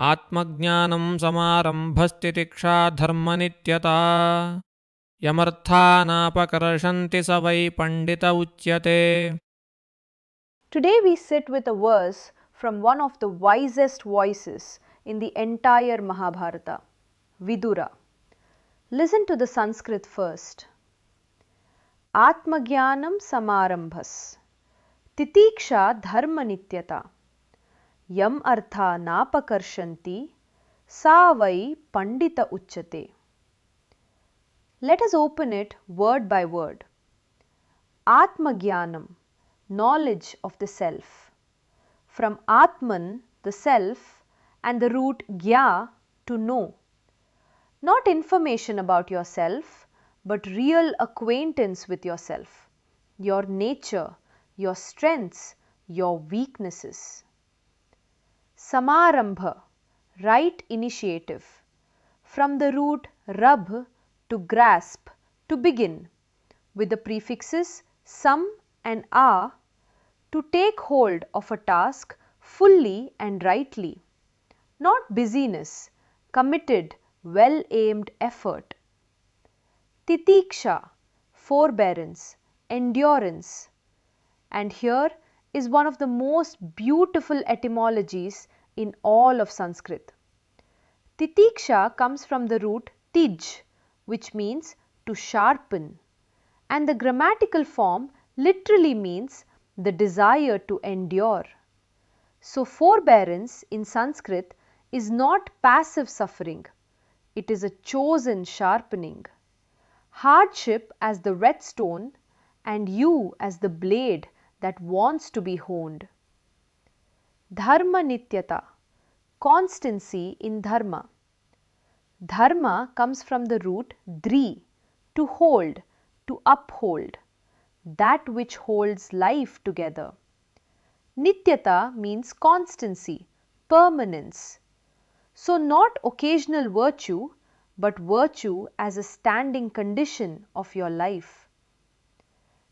आत्मज्ञानं समारम्भस्तितिक्षा धर्मनित्यता यमर्थानापकर्षन्ति स वै पंडित उच्यते. Today we sit with a verse from one of the wisest voices in the entire Mahabharata, Vidura. Listen to the Sanskrit first. Atmagyanam samarambhas titiksha dharma nityata yam artha napakarshanti sa vai pandita uchyate. Let us open it word by word. Atmagyanam, knowledge of the self. From Atman, the self, and the root gya, to know. Not information about yourself, but real acquaintance with yourself, your nature, your strengths, your weaknesses. Samarambha, right initiative. From the root rab, to grasp, to begin, with the prefixes sam and a, to take hold of a task fully and rightly, not busyness, committed, well-aimed effort. Titiksha, forbearance, endurance. And here is one of the most beautiful etymologies in all of Sanskrit. Titiksha comes from the root tij, which means to sharpen, and the grammatical form literally means the desire to endure. So forbearance in Sanskrit is not passive suffering, it is a chosen sharpening. Hardship as the whetstone and you as the blade that wants to be honed. Dharma nityata, constancy in dharma. Dharma comes from the root dri, to hold, to uphold, that which holds life together. Nityata means constancy, permanence. So not occasional virtue, but virtue as a standing condition of your life.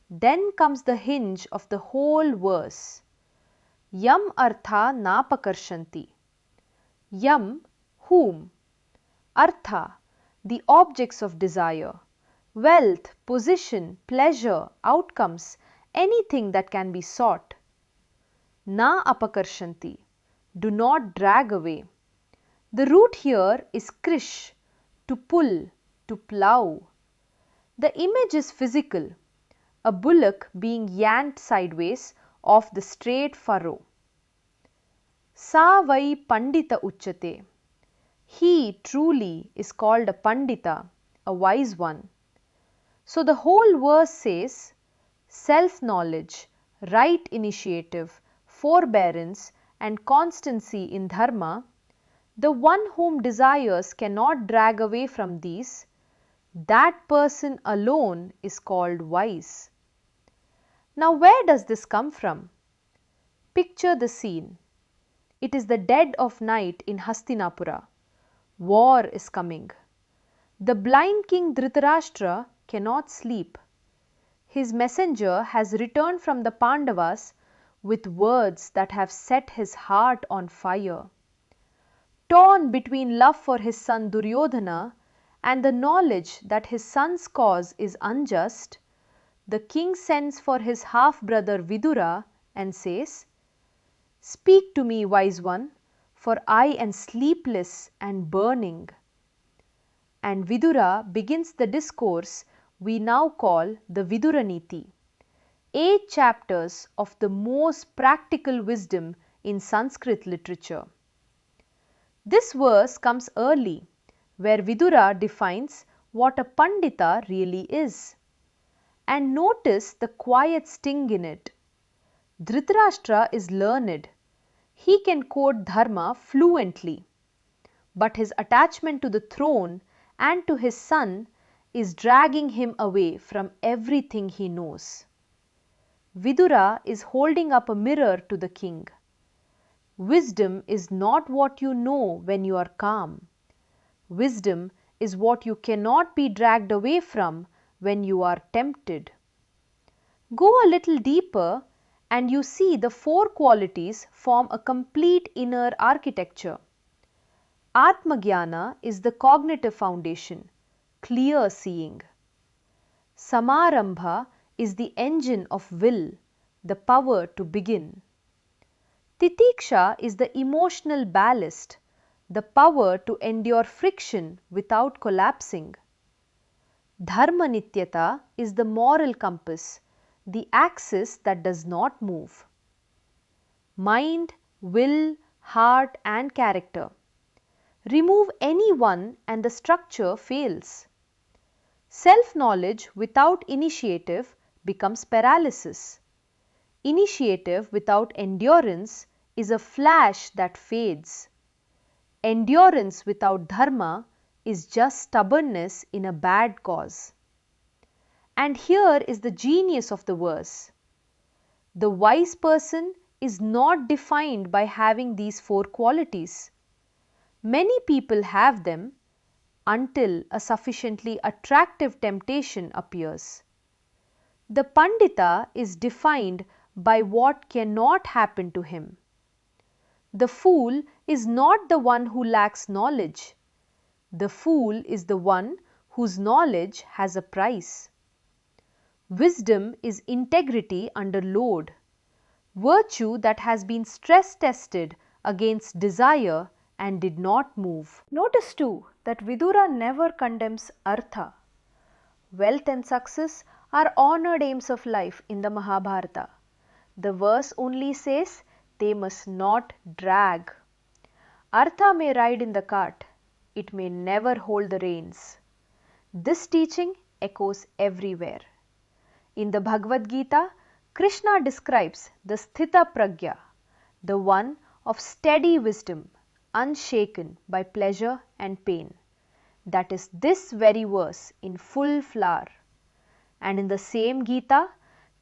Then comes the hinge of the whole verse. Yam artha napakarshanti. Yam, whom? Artha, the objects of desire, wealth, position, pleasure, outcomes, anything that can be sought. Na apakarshanti, do not drag away. The root here is krish, to pull, to plough. The image is physical, a bullock being yanked sideways off the straight furrow. Sa vai pandita uchyate. He truly is called a pandita, a wise one. So the whole verse says, self-knowledge, right initiative, forbearance and constancy in dharma, the one whom desires cannot drag away from these, that person alone is called wise. Now where does this come from? Picture the scene. It is the dead of night in Hastinapura. War is coming. The blind king Dhritarashtra cannot sleep. His messenger has returned from the Pandavas with words that have set his heart on fire. Torn between love for his son Duryodhana and the knowledge that his son's cause is unjust, the king sends for his half-brother Vidura and says, "Speak to me, wise one, for I am sleepless and burning." And Vidura begins the discourse we now call the Vidura Niti, 8 chapters of the most practical wisdom in Sanskrit literature. This verse comes early, where Vidura defines what a pandita really is. And notice the quiet sting in it. Dhritarashtra is learned. He can quote Dharma fluently, but his attachment to the throne and to his son is dragging him away from everything he knows. Vidura is holding up a mirror to the king. Wisdom is not what you know when you are calm. Wisdom is what you cannot be dragged away from when you are tempted. Go a little deeper and you see the 4 qualities form a complete inner architecture. Atmagyana is the cognitive foundation, clear seeing. Samarambha is the engine of will, the power to begin. Titiksha is the emotional ballast, the power to endure friction without collapsing. Dharma Nityata is the moral compass, the axis that does not move. Mind, will, heart and character. Remove any one and the structure fails. Self-knowledge without initiative becomes paralysis. Initiative without endurance is a flash that fades. Endurance without dharma is just stubbornness in a bad cause. And here is the genius of the verse. The wise person is not defined by having these four qualities. Many people have them until a sufficiently attractive temptation appears. The pandita is defined by what cannot happen to him. The fool is not the one who lacks knowledge. The fool is the one whose knowledge has a price. Wisdom is integrity under load, virtue that has been stress tested against desire and did not move. Notice too that Vidura never condemns artha. Wealth and success are honored aims of life in the Mahabharata. The verse only says they must not drag. Artha may ride in the cart, it may never hold the reins. This teaching echoes everywhere. In the Bhagavad Gita, Krishna describes the sthita-pragya, the one of steady wisdom, unshaken by pleasure and pain. That is this very verse in full flower. And in the same Gita,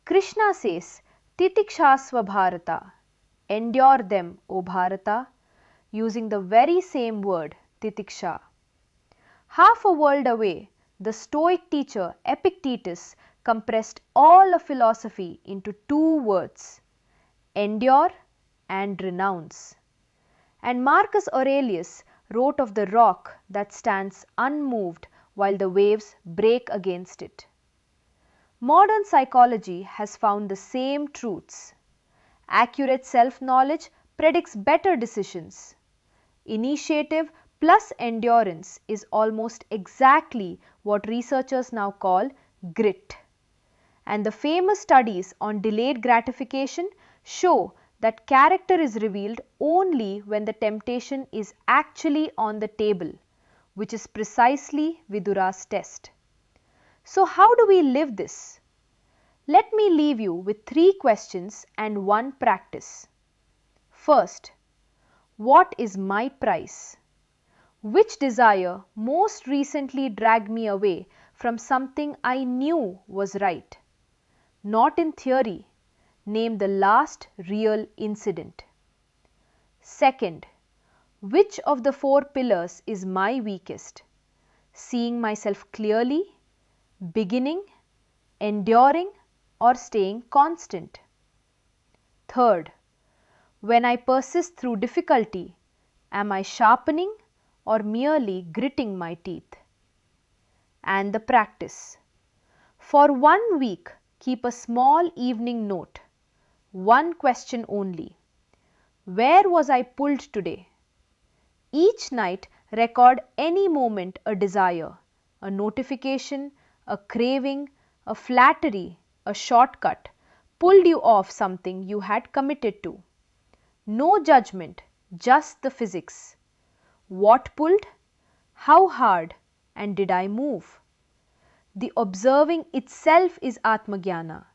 Krishna says, Titikshasva Bharata, endure them, O Bharata, using the very same word, titiksha. Half a world away, the Stoic teacher Epictetus compressed all of philosophy into two words, endure and renounce. And Marcus Aurelius wrote of the rock that stands unmoved while the waves break against it. Modern psychology has found the same truths. Accurate self-knowledge predicts better decisions. Initiative plus endurance is almost exactly what researchers now call grit. And the famous studies on delayed gratification show that character is revealed only when the temptation is actually on the table, which is precisely Vidura's test. So how do we live this? Let me leave you with 3 questions and 1 practice. First, what is my price? Which desire most recently dragged me away from something I knew was right? Not in theory. Name the last real incident. Second, which of the 4 pillars is my weakest? Seeing myself clearly, beginning, enduring, or staying constant? Third, when I persist through difficulty, am I sharpening or merely gritting my teeth? And the practice. For 1 week, keep a small evening note. 1 question only. Where was I pulled today? Each night, record any moment a desire, a notification, a craving, a flattery, a shortcut pulled you off something you had committed to. No judgment, just the physics. What pulled? How hard? And did I move? The observing itself is Atmagyana.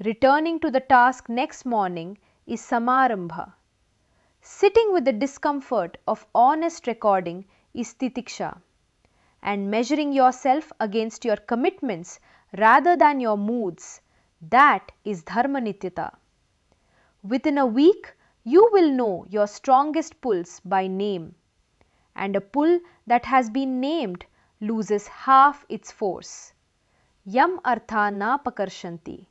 Returning to the task next morning is Samarambha. Sitting with the discomfort of honest recording is Titiksha. And measuring yourself against your commitments rather than your moods, that is Dharma Nityata. Within a week, you will know your strongest pulls by name. And a pull that has been named loses half its force. Yam artha na pakarshanti,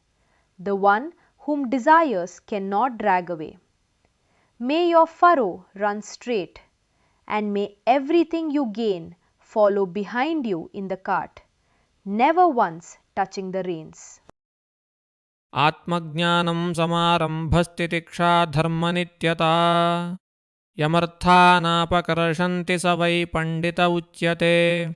the one whom desires cannot drag away. May your furrow run straight, and may everything you gain follow behind you in the cart, never once touching the reins. आत्मज्ञानं समारम्भस्तितिक्षा धर्मनित्यता यमर्थानापकर्षन्ति स वै पण्डित उच्यते।